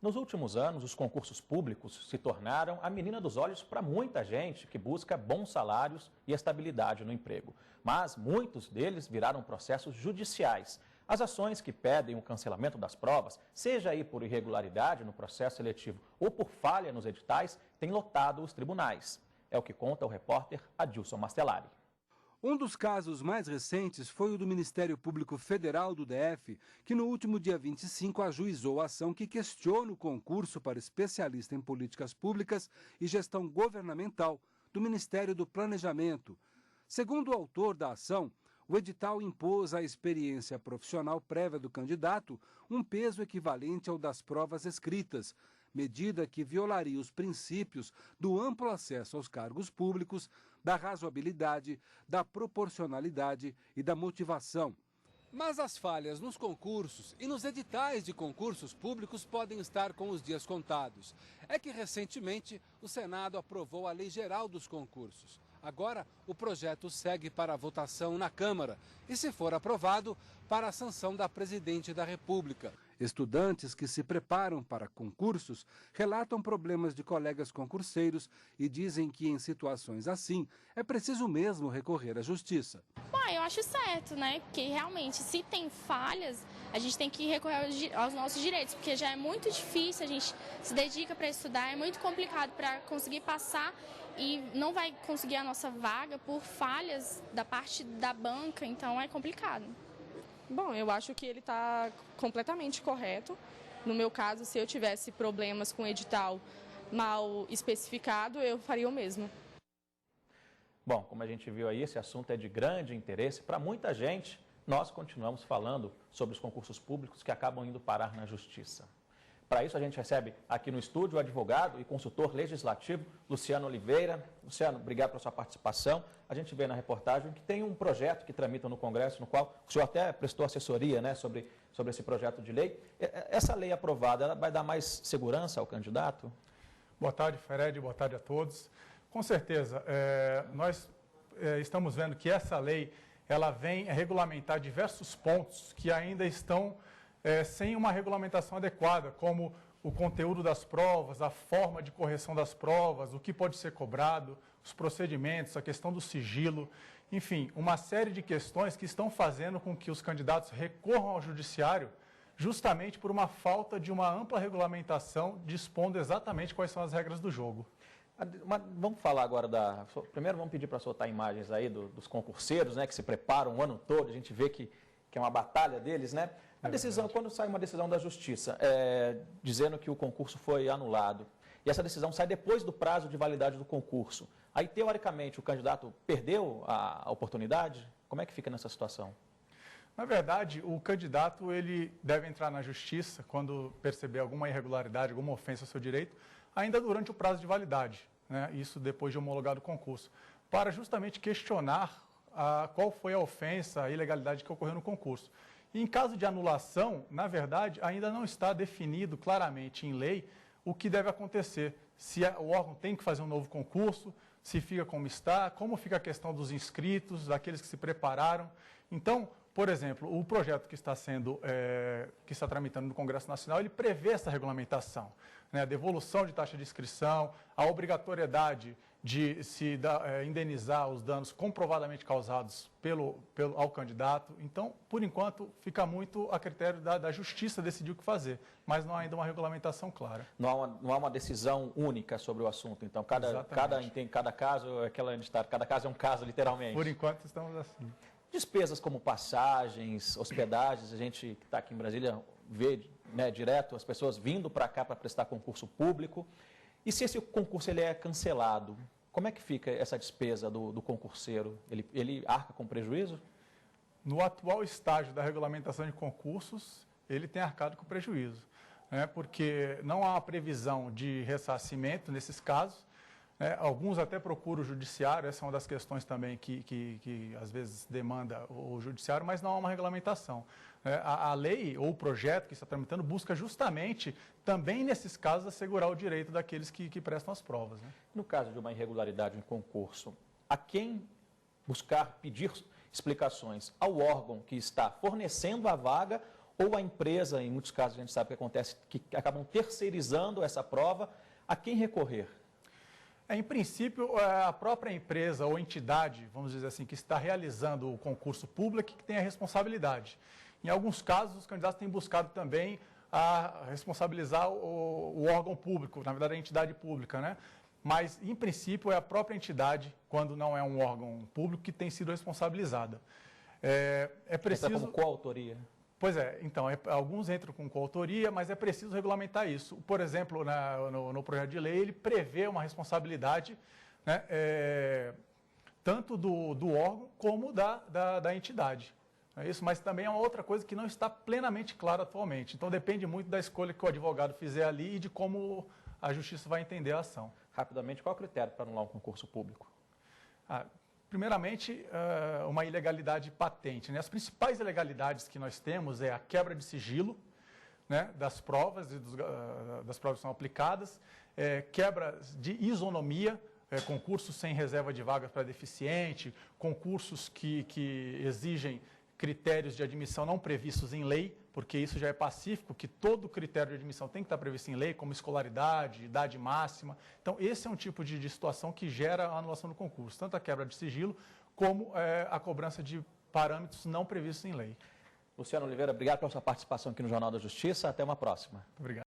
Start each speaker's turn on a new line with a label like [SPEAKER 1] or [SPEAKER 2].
[SPEAKER 1] Nos últimos anos, os concursos públicos se tornaram a menina dos olhos para muita gente que busca bons salários e estabilidade no emprego. Mas muitos deles viraram processos judiciais. As ações que pedem o cancelamento das provas, seja aí por irregularidade no processo seletivo ou por falha nos editais, têm lotado os tribunais. É o que conta o repórter Adilson Mastelari.
[SPEAKER 2] Um dos casos mais recentes foi o do Ministério Público Federal do DF, que no último dia 25 ajuizou a ação que questiona o concurso para especialista em políticas públicas e gestão governamental do Ministério do Planejamento. Segundo o autor da ação, o edital impôs à experiência profissional prévia do candidato um peso equivalente ao das provas escritas, medida que violaria os princípios do amplo acesso aos cargos públicos, da razoabilidade, da proporcionalidade e da motivação. Mas as falhas nos concursos e nos editais de concursos públicos podem estar com os dias contados. É que recentemente o Senado aprovou a Lei Geral dos Concursos. Agora, o projeto segue para a votação na Câmara e, se for aprovado, para a sanção da Presidente da República. Estudantes que se preparam para concursos relatam problemas de colegas concurseiros e dizem que, em situações assim, é preciso mesmo recorrer à justiça.
[SPEAKER 3] Bom, eu acho certo, né? Porque realmente, se tem falhas, a gente tem que recorrer aos nossos direitos, porque já é muito difícil, a gente se dedica para estudar, é muito complicado para conseguir passar e não vai conseguir a nossa vaga por falhas da parte da banca, então é complicado.
[SPEAKER 4] Bom, eu acho que ele está completamente correto. No meu caso, se eu tivesse problemas com o edital mal especificado, eu faria o mesmo.
[SPEAKER 1] Bom, como a gente viu aí, esse assunto é de grande interesse para muita gente. Nós continuamos falando sobre os concursos públicos que acabam indo parar na justiça. Para isso, a gente recebe aqui no estúdio o advogado e consultor legislativo Luciano Oliveira. Luciano, obrigado pela sua participação. A gente vê na reportagem que tem um projeto que tramita no Congresso, no qual o senhor até prestou assessoria, né, sobre esse projeto de lei. Essa lei aprovada, ela vai dar mais segurança ao candidato?
[SPEAKER 5] Boa tarde, Fred. Boa tarde a todos. Com certeza, nós estamos vendo que essa lei ela vem regulamentar diversos pontos que ainda estão sem uma regulamentação adequada, como o conteúdo das provas, a forma de correção das provas, o que pode ser cobrado, os procedimentos, a questão do sigilo, enfim, uma série de questões que estão fazendo com que os candidatos recorram ao judiciário justamente por uma falta de uma ampla regulamentação dispondo exatamente quais são as regras do jogo.
[SPEAKER 1] Vamos falar agora Primeiro vamos pedir para soltar imagens aí dos concurseiros, né, que se preparam o ano todo, a gente vê que é uma batalha deles, né? A decisão, quando sai uma decisão da Justiça dizendo que o concurso foi anulado, e essa decisão sai depois do prazo de validade do concurso, aí, teoricamente, o candidato perdeu a oportunidade? Como é que fica nessa situação?
[SPEAKER 5] Na verdade, o candidato ele deve entrar na Justiça quando perceber alguma irregularidade, alguma ofensa ao seu direito, ainda durante o prazo de validade, né? Isso depois de homologado o concurso, para justamente questionar qual foi a ofensa, a ilegalidade que ocorreu no concurso. E em caso de anulação, na verdade, ainda não está definido claramente em lei o que deve acontecer. Se o órgão tem que fazer um novo concurso, se fica como está, como fica a questão dos inscritos, daqueles que se prepararam. Então, por exemplo, o projeto que está tramitando no Congresso Nacional, ele prevê essa regulamentação, né? A devolução de taxa de inscrição, a obrigatoriedade de se indenizar os danos comprovadamente causados ao candidato. Então, por enquanto, fica muito a critério da Justiça decidir o que fazer, mas não há ainda uma regulamentação clara.
[SPEAKER 1] Não há uma decisão única sobre o assunto, então cada caso cada caso é um caso, literalmente.
[SPEAKER 5] Por enquanto, estamos assim.
[SPEAKER 1] Despesas como passagens, hospedagens, a gente que está aqui em Brasília vê, né, direto as pessoas vindo para cá para prestar concurso público. E se esse concurso ele é cancelado, como é que fica essa despesa do concurseiro? Ele arca com prejuízo?
[SPEAKER 5] No atual estágio da regulamentação de concursos, ele tem arcado com prejuízo, né? Porque não há uma previsão de ressarcimento nesses casos. Alguns até procuram o judiciário, essa é uma das questões também que às vezes demanda o judiciário, mas não há uma regulamentação. A lei ou o projeto que está tramitando busca justamente, também nesses casos, assegurar o direito daqueles que prestam as provas, né?
[SPEAKER 1] No caso de uma irregularidade em concurso, a quem pedir explicações? Ao órgão que está fornecendo a vaga ou a empresa, em muitos casos a gente sabe que acontece, que acabam terceirizando essa prova, a quem recorrer?
[SPEAKER 5] Em princípio, a própria empresa ou entidade, vamos dizer assim, que está realizando o concurso público que tem a responsabilidade. Em alguns casos, os candidatos têm buscado também a responsabilizar o órgão público, na verdade a entidade pública, né? Mas, em princípio, é a própria entidade, quando não é um órgão público, que tem sido responsabilizada. É preciso...
[SPEAKER 1] Entra como coautoria?
[SPEAKER 5] Pois é, então, alguns entram com coautoria, mas é preciso regulamentar isso. Por exemplo, no projeto de lei, ele prevê uma responsabilidade, né, tanto do órgão como da entidade. É isso, mas também é uma outra coisa que não está plenamente clara atualmente. Então, depende muito da escolha que o advogado fizer ali e de como a justiça vai entender a ação.
[SPEAKER 1] Rapidamente, qual é o critério para anular um concurso público?
[SPEAKER 5] Primeiramente, uma ilegalidade patente, né? As principais ilegalidades que nós temos é a quebra de sigilo, né, das provas e das provas que são aplicadas, quebra de isonomia, concursos sem reserva de vagas para deficiente, concursos que exigem critérios de admissão não previstos em lei, porque isso já é pacífico, que todo critério de admissão tem que estar previsto em lei, como escolaridade, idade máxima. Então, esse é um tipo de situação que gera a anulação do concurso, tanto a quebra de sigilo, como a cobrança de parâmetros não previstos em lei.
[SPEAKER 1] Luciano Oliveira, obrigado pela sua participação aqui no Jornal da Justiça. Até uma próxima.
[SPEAKER 5] Obrigado.